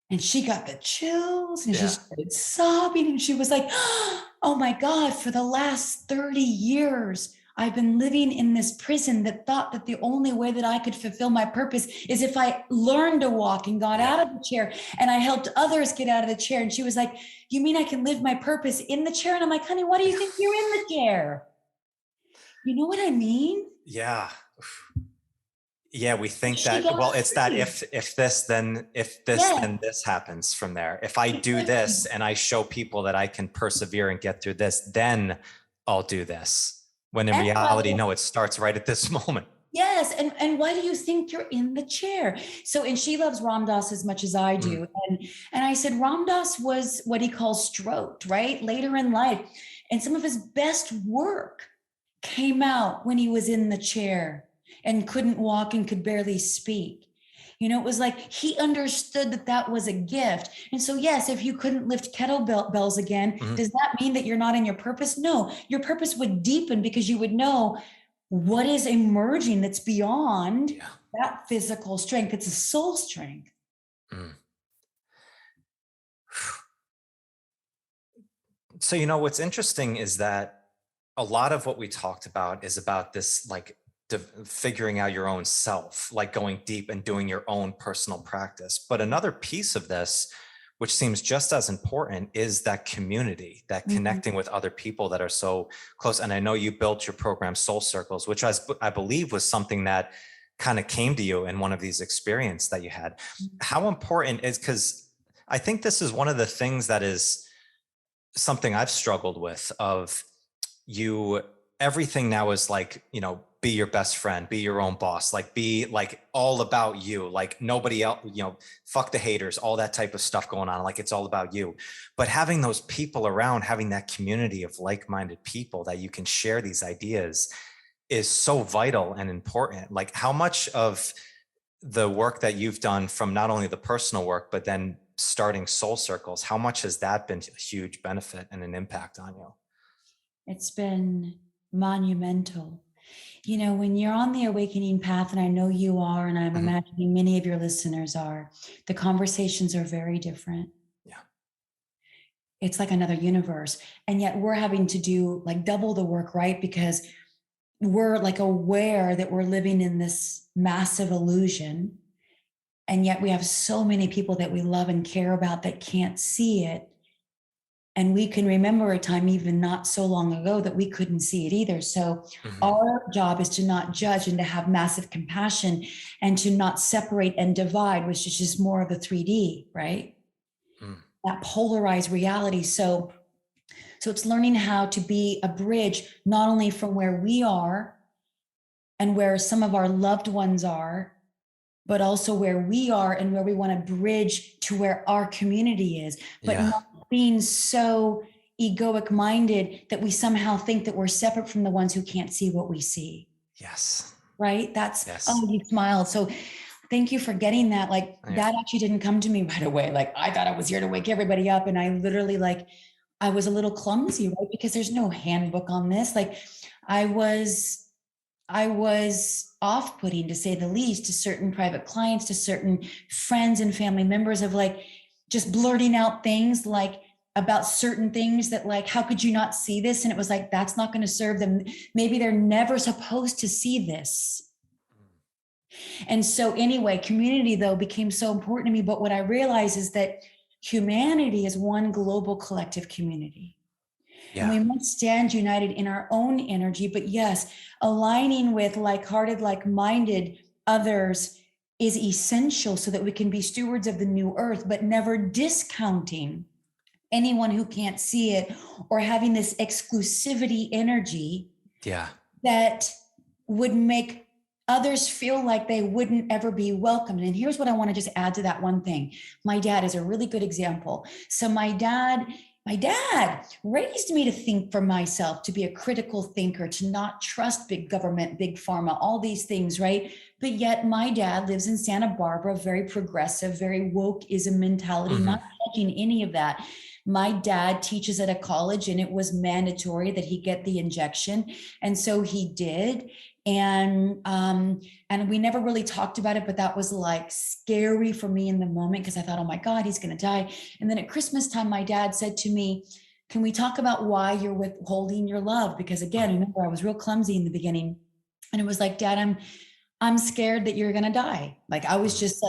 And she got the chills, and she started sobbing, and she was like, oh my God, for the last 30 years, I've been living in this prison that thought that the only way that I could fulfill my purpose is if I learned to walk and got out of the chair, and I helped others get out of the chair. And she was like, you mean I can live my purpose in the chair? And I'm like, honey, what do you think you're in the chair? You know what I mean? Yeah. Yeah, we think that, well, it's that if this, then this happens from there. If I do this and I show people that I can persevere and get through this, then I'll do this. When in reality, no, it starts right at this moment. Yes. And why do you think you're in the chair? So, and she loves Ramdas as much as I do. And I said, Ramdas was what he calls stroked, right? Later in life. And some of his best work came out when he was in the chair and couldn't walk and could barely speak. It was like he understood that that was a gift. And so, yes, if you couldn't lift kettlebells again, does that mean that you're not in your purpose? No, your purpose would deepen because you would know what is emerging that's beyond that physical strength. It's a soul strength. So, what's interesting is that a lot of what we talked about is about this, like, figuring out your own self, like going deep and doing your own personal practice. But another piece of this, which seems just as important, is that community, that connecting with other people that are so close. And I know you built your program Soul Circles, which I believe was something that kind of came to you in one of these experiences that you had. How important is, because I think this is one of the things that is something I've struggled with, of everything now is like, be your best friend, be your own boss, like be like all about you, like nobody else, fuck the haters, all that type of stuff going on. Like it's all about you. But having those people around, having that community of like-minded people that you can share these ideas is so vital and important. Like, how much of the work that you've done, from not only the personal work, but then starting Soul Circles, how much has that been a huge benefit and an impact on you? It's been monumental. When you're on the awakening path, and I know you are, and I'm imagining many of your listeners are, the conversations are very different. Yeah. It's like another universe. And yet we're having to do like double the work, right? Because we're like aware that we're living in this massive illusion. And yet we have so many people that we love and care about that can't see it. And we can remember a time even not so long ago that we couldn't see it either. So our job is to not judge and to have massive compassion and to not separate and divide, which is just more of the 3D, right? That polarized reality. So it's learning how to be a bridge, not only from where we are and where some of our loved ones are, but also where we are and where we want to bridge to where our community is, but not being so egoic minded that we somehow think that we're separate from the ones who can't see what we see. Yes. Right? Oh, you smiled. So thank you for getting that. Like that actually didn't come to me right away. Like I thought I was here to wake everybody up. And I literally I was a little clumsy, right? Because there's no handbook on this. Like I was off-putting, to say the least, to certain private clients, to certain friends and family members, of just blurting out things about certain things that how could you not see this? And it was that's not going to serve them. Maybe they're never supposed to see this. And so anyway, community though became so important to me. But what I realized is that humanity is one global collective community. Yeah. And we must stand united in our own energy. But yes, aligning with like-hearted, like-minded others is essential so that we can be stewards of the new earth, but never discounting anyone who can't see it or having this exclusivity energy that would make others feel like they wouldn't ever be welcomed. And here's what I want to just add to that one thing. My dad is a really good example. So my dad raised me to think for myself, to be a critical thinker, to not trust big government, big pharma, all these things, right? But yet my dad lives in Santa Barbara, very progressive, very wokeism mentality, not judging any of that. My dad teaches at a college and it was mandatory that he get the injection. And so he did. And we never really talked about it, but that was scary for me in the moment because I thought, oh my God, he's going to die. And then at Christmas time, my dad said to me, can we talk about why you're withholding your love? Because again, remember, I was real clumsy in the beginning. And it was Dad, I'm scared that you're going to die. I was just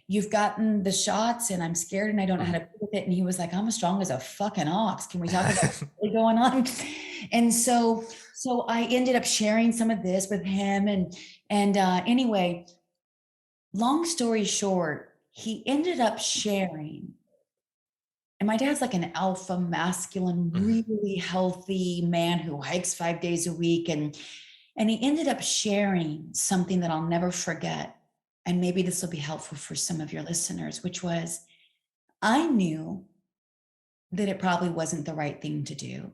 you've gotten the shots and I'm scared and I don't know how to deal with it. And he was I'm as strong as a fucking ox. Can we talk about what's really going on? And so I ended up sharing some of this with him. And anyway, long story short, he ended up sharing. And my dad's an alpha masculine, really healthy man who hikes 5 days a week. And he ended up sharing something that I'll never forget. And maybe this will be helpful for some of your listeners, which was, I knew that it probably wasn't the right thing to do,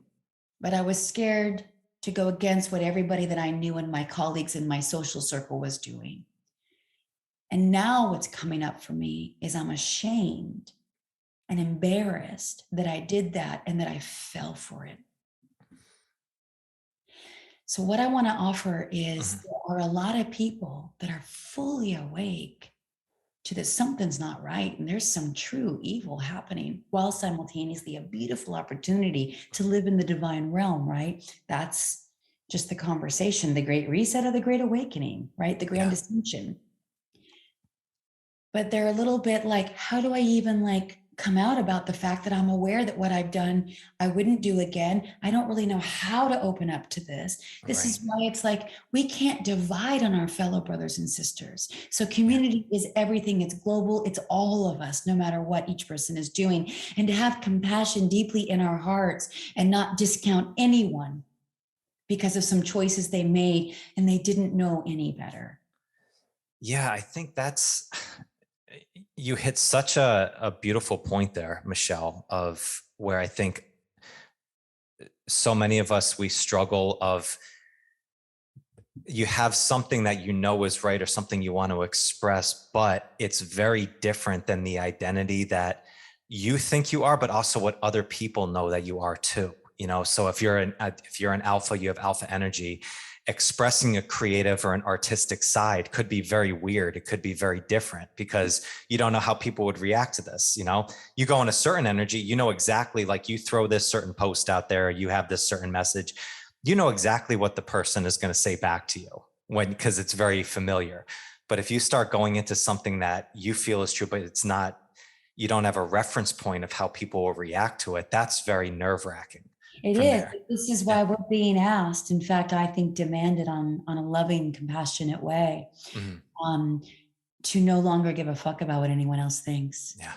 but I was scared to go against what everybody that I knew and my colleagues in my social circle was doing. And now what's coming up for me is I'm ashamed and embarrassed that I did that and that I fell for it. So what I want to offer is there are a lot of people that are fully awake to that something's not right and there's some true evil happening, while simultaneously a beautiful opportunity to live in the divine realm, right? That's just the conversation, the great reset of the great awakening, right? The grand ascension. But they're a little bit like, how do I even like come out about the fact that I'm aware that what I've done, I wouldn't do again. I don't really know how to open up to this. This is why it's like, we can't divide on our fellow brothers and sisters. So community is everything. It's global. It's all of us, no matter what each person is doing. And to have compassion deeply in our hearts and not discount anyone because of some choices they made and they didn't know any better. Yeah, I think you hit such a beautiful point there, Michelle, of where I think so many of us, we struggle of, you have something that you know is right or something you want to express, but it's very different than the identity that you think you are, but also what other people know that you are too. So if you're an alpha, you have alpha energy. Expressing a creative or an artistic side could be very weird. It could be very different because you don't know how people would react to this. You go in a certain energy, exactly, like you throw this certain post out there, you have this certain message, exactly what the person is going to say back to you because it's very familiar. But if you start going into something that you feel is true, but it's not, you don't have a reference point of how people will react to it, that's very nerve-wracking. It is. This is why we're being asked, in fact, I think demanded on a loving, compassionate way, to no longer give a fuck about what anyone else thinks. Yeah.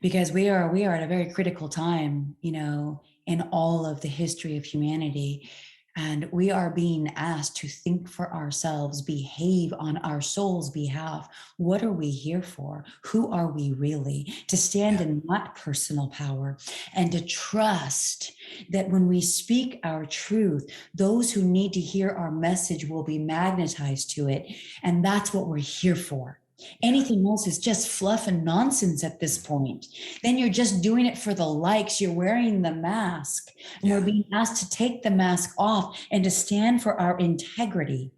Because we are at a very critical time, in all of the history of humanity. And we are being asked to think for ourselves, behave on our soul's behalf. What are we here for? Who are we really? To stand in that personal power and to trust that when we speak our truth, those who need to hear our message will be magnetized to it. And that's what we're here for. Anything else is just fluff and nonsense at this point. Then you're just doing it for the likes. You're wearing the mask, and we're being asked to take the mask off and to stand for our integrity.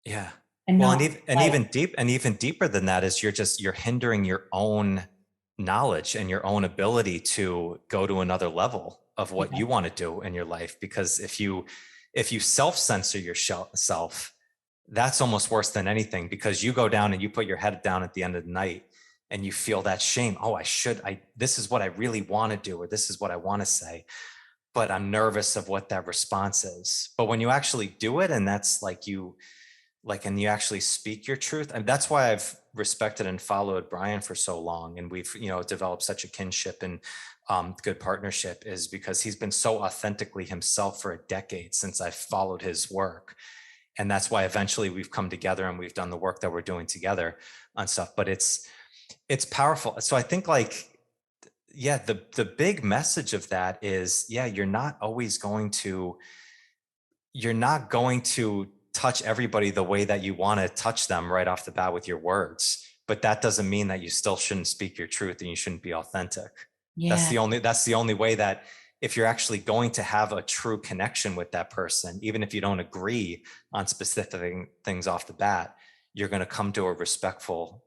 Yeah. And even deeper than that is you're hindering your own knowledge and your own ability to go to another level of what you want to do in your life. Because if you self-censor yourself, that's almost worse than anything, because you go down and you put your head down at the end of the night and you feel that shame. Oh, this is what I really want to do, or this is what I want to say, but I'm nervous of what that response is. But when you actually do it, and that's and you actually speak your truth, and that's why I've respected and followed Brian for so long. And we've, developed such a kinship and good partnership, is because he's been so authentically himself for a decade since I followed his work. And that's why eventually we've come together and we've done the work that we're doing together on stuff, but it's powerful. So I think the big message of that is, you're not going to touch everybody the way that you want to touch them right off the bat with your words, but that doesn't mean that you still shouldn't speak your truth and you shouldn't be authentic. That's the only way that, if you're actually going to have a true connection with that person, even if you don't agree on specific things off the bat, you're going to come to a respectful,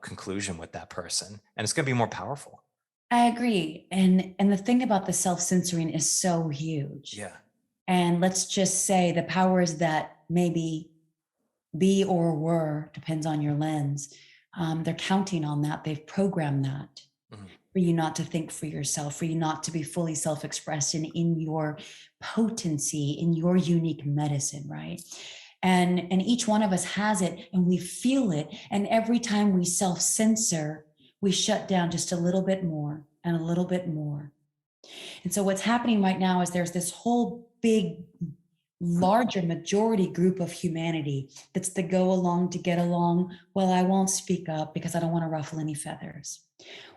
conclusion with that person, and it's going to be more powerful. I agree. And the thing about the self-censoring is so huge. Yeah. And let's just say the powers that maybe be or were, depends on your lens, they're counting on that. They've programmed that. For you not to think for yourself, for you not to be fully self-expressed and in your potency, in your unique medicine, right? And each one of us has it, and we feel it. And every time we self-censor, we shut down just a little bit more and a little bit more. And so what's happening right now is there's this whole big, larger majority group of humanity that's the go along to get along. Well, I won't speak up because I don't want to ruffle any feathers.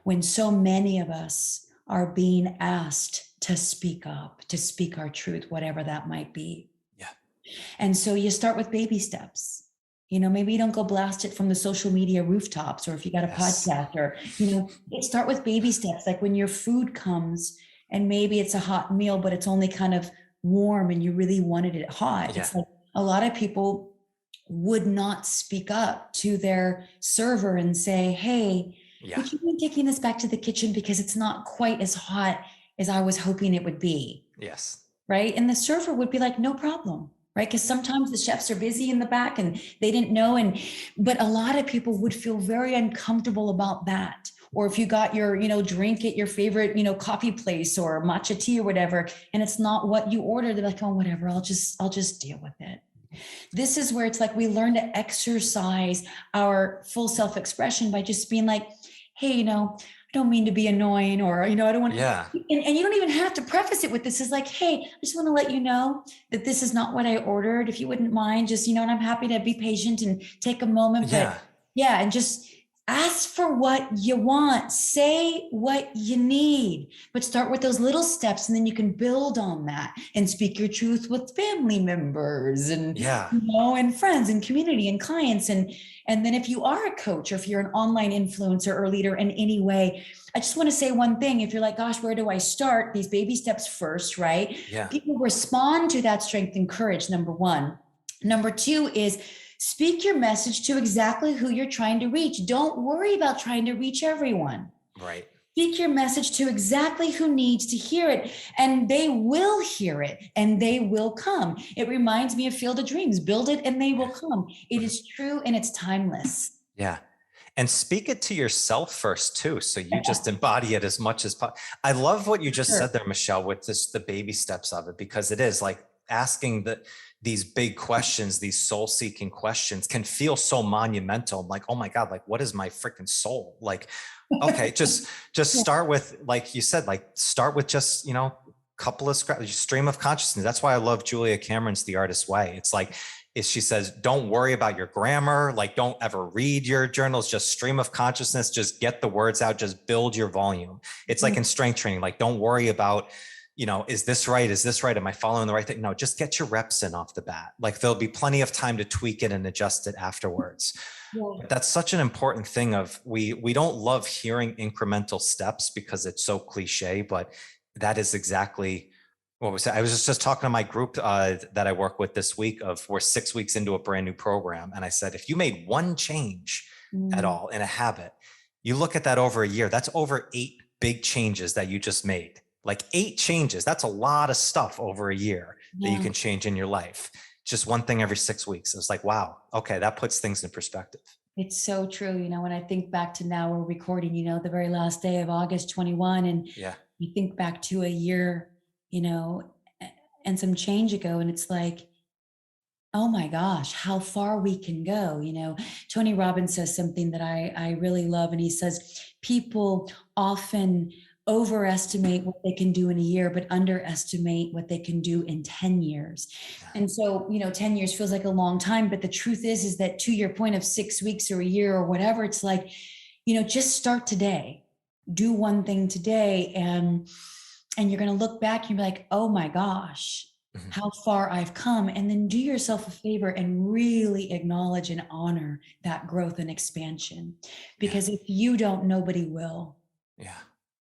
When so many of us are being asked to speak up, to speak our truth, whatever that might be. Yeah. And so you start with baby steps. Maybe you don't go blast it from the social media rooftops, or if you got a podcast, or, start with baby steps. Like when your food comes and maybe it's a hot meal, but it's only kind of warm and you really wanted it hot. Yeah. It's like a lot of people would not speak up to their server and say, hey, would you mind taking this back to the kitchen because it's not quite as hot as I was hoping it would be? Yes. Right. And the server would be like, no problem. Right. Because sometimes the chefs are busy in the back and they didn't know. But a lot of people would feel very uncomfortable about that. Or if you got your, drink at your favorite, coffee place or matcha tea or whatever, and it's not what you ordered, they're like, oh, whatever, I'll just deal with it. This is where it's like we learn to exercise our full self-expression by just being like, hey, I don't mean to be annoying, or, I don't want to. Yeah. And you don't even have to preface it with this. Is like, hey, I just want to let you know that this is not what I ordered. If you wouldn't mind, just, and I'm happy to be patient and take a moment. Yeah. But yeah, and just ask for what you want, say what you need, but start with those little steps, and then you can build on that and speak your truth with family members and, and friends and community and clients. And then if you are a coach, or if you're an online influencer or leader in any way, I just want to say one thing. If you're like, gosh, where do I start? These baby steps first, right? Yeah. People respond to that strength and courage, number one. Number two is speak your message to exactly who you're trying to reach. Don't worry about trying to reach everyone. Right. Speak your message to exactly who needs to hear it, and they will hear it and they will come. It reminds me of Field of Dreams. Build it and they will come. It is true and it's timeless. Yeah. And speak it to yourself first too. So you just embody it as much as possible. I love what you just said there, Michelle, with the baby steps of it, because it is like asking these big questions, these soul-seeking questions can feel so monumental. I'm like, oh my God, like what is my freaking soul? Like, okay, just start with, like you said, like start with just, couple of stream of consciousness. That's why I love Julia Cameron's The Artist's Way. It's like, she says, don't worry about your grammar. Like, don't ever read your journals, just stream of consciousness, just get the words out, just build your volume. It's like in strength training, like, don't worry about, is this right? Is this right? Am I following the right thing? No, just get your reps in off the bat. Like there'll be plenty of time to tweak it and adjust it afterwards. Yeah. That's such an important thing of we don't love hearing incremental steps because it's so cliche, but that is exactly what was. I was just talking to my group that I work with this week we're 6 weeks into a brand new program. And I said, if you made one change at all in a habit, you look at that over a year, that's over 8 big changes that you just made. Like 8 changes. That's a lot of stuff over a year that you can change in your life. Just one thing every 6 weeks. It's like, wow, okay, that puts things in perspective. It's so true. When I think back to now, we're recording, the very last day of August 21, and you think back to a year, and some change ago, and it's like, oh my gosh, how far we can go. Tony Robbins says something that I really love, and he says, people often overestimate what they can do in a year, but underestimate what they can do in 10 years. And so, 10 years feels like a long time, but the truth is that to your point of 6 weeks or a year or whatever, it's like, just start today, do one thing today. And you're going to look back and you're like, oh my gosh, how far I've come. And then do yourself a favor and really acknowledge and honor that growth and expansion, because if you don't, nobody will. Yeah.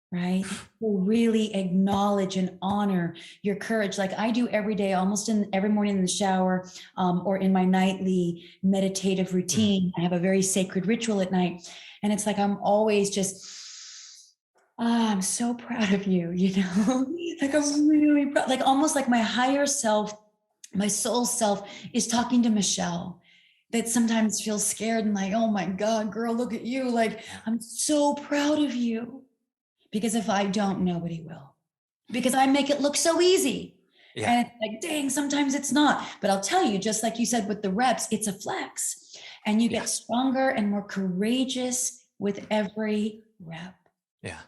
Right? So really acknowledge and honor your courage. Like I do every day, almost every morning in the shower, or in my nightly meditative routine. I have a very sacred ritual at night. And it's like, I'm always just, I'm so proud of you, like I'm really proud, like almost like my higher self, my soul self is talking to Michelle, that sometimes feels scared and like, oh my God, girl, look at you. Like, I'm so proud of you. Because if I don't, nobody will. Because I make it look so easy. Yeah. And it's like, dang, sometimes it's not. But I'll tell you, just like you said with the reps, it's a flex. And you get stronger and more courageous with every rep. Yeah.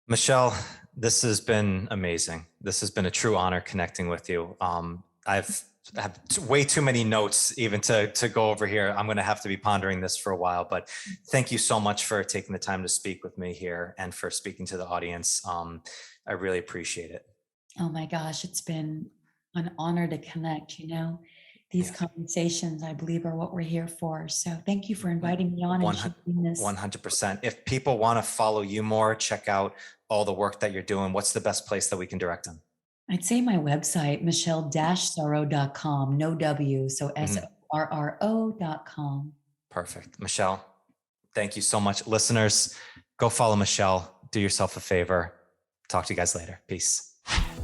Michelle, this has been amazing. This has been a true honor connecting with you. I've have way too many notes even to go over here. I'm going to have to be pondering this for a while, but thank you so much for taking the time to speak with me here and for speaking to the audience. I really appreciate it. Oh my gosh, it's been an honor to connect, these conversations, I believe, are what we're here for. So thank you for inviting me on and sharing this. 100%. If people want to follow you more, check out all the work that you're doing, what's the best place that we can direct them? I'd say my website, michelle-sorro.com, no W, so SORRO.com. Perfect. Michelle, thank you so much. Listeners, go follow Michelle. Do yourself a favor. Talk to you guys later. Peace.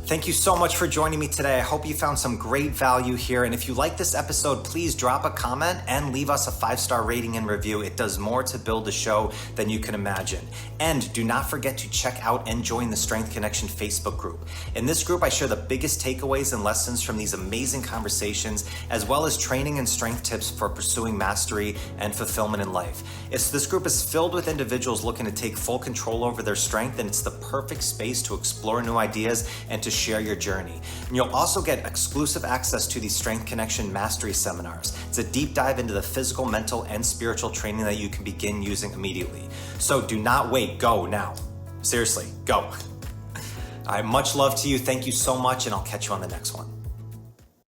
Thank you so much for joining me today. I hope you found some great value here. And if you like this episode, please drop a comment and leave us a 5-star rating and review. It does more to build the show than you can imagine. And do not forget to check out and join the Strength Connection Facebook group. In this group, I share the biggest takeaways and lessons from these amazing conversations, as well as training and strength tips for pursuing mastery and fulfillment in life. This group is filled with individuals looking to take full control over their strength, and it's the perfect space to explore new ideas and to share your journey. And you'll also get exclusive access to these Strength Connection Mastery seminars. It's a deep dive into the physical, mental, and spiritual training that you can begin using immediately. So do not wait, go now. Seriously, go. All right, much love to you. Thank you so much, and I'll catch you on the next one.